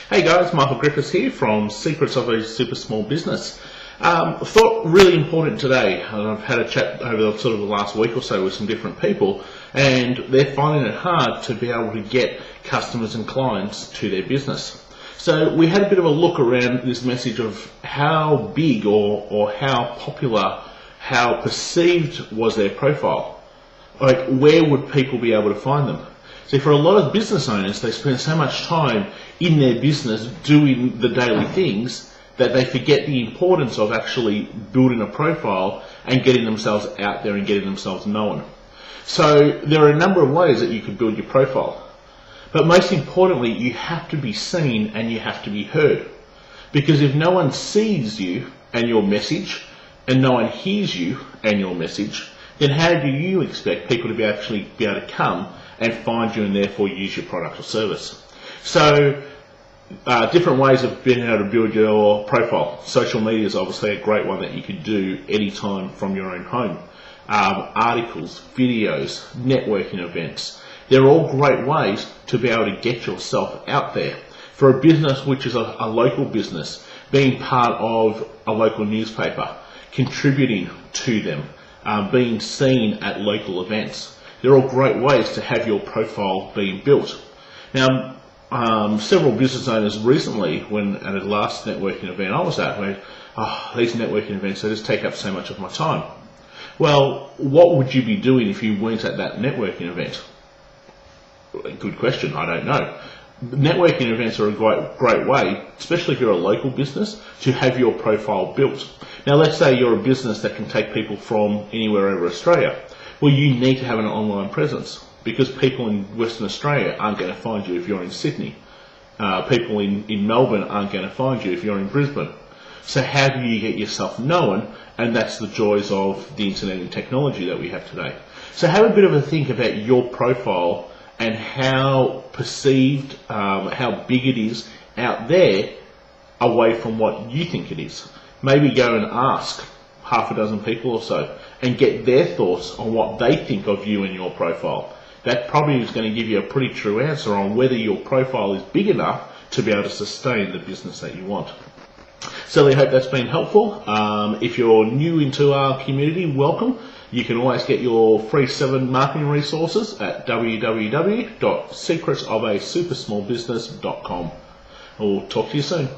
Hey guys, Michael Griffiths here from Secrets of a Super Small Business. I thought really important today, and I've had a chat over the last week or so with some different people, and they're finding it hard to be able to get customers and clients to their business. So we had a bit of a look around this message of how big or how popular, how perceived was their profile. Like, where would people be able to find them? See, for a lot of business owners, they spend so much time in their business doing the daily things that they forget the importance of actually building a profile and getting themselves out there and getting themselves known. So there are a number of ways that you could build your profile. But most importantly, you have to be seen and you have to be heard. Because if no one sees you and your message, and no one hears you and your message, then how do you expect people to be able to come and find you and therefore use your product or service? So different ways of being able to build your profile. Social media is obviously a great one that you could do anytime from your own home. Articles, videos, networking events. They're all great ways to be able to get yourself out there. For a business which is a local business, being part of a local newspaper, contributing to them, being seen at local events. They're all great ways to have your profile being built. Now, several business owners recently, when at a last networking event I was at, went, these networking events, they just take up so much of my time. Well, what would you be doing if you weren't at that networking event? Good question, I don't know. Networking events are a great way, especially if you're a local business, to have your profile built. Now let's say you're a business that can take people from anywhere over Australia. Well, you need to have an online presence because people in Western Australia aren't going to find you if you're in Sydney. People in Melbourne aren't going to find you if you're in Brisbane. So how do you get yourself known? And that's the joys of the internet and technology that we have today. So have a bit of a think about your profile and how perceived, how big it is out there away from what you think it is. Maybe go and ask half a dozen people or so and get their thoughts on what they think of you and your profile. That probably is going to give you a pretty true answer on whether your profile is big enough to be able to sustain the business that you want. So I hope that's been helpful. If you're new into our community, welcome. You can always get your free 7 marketing resources at www.secretsofasupersmallbusiness.com. We'll talk to you soon.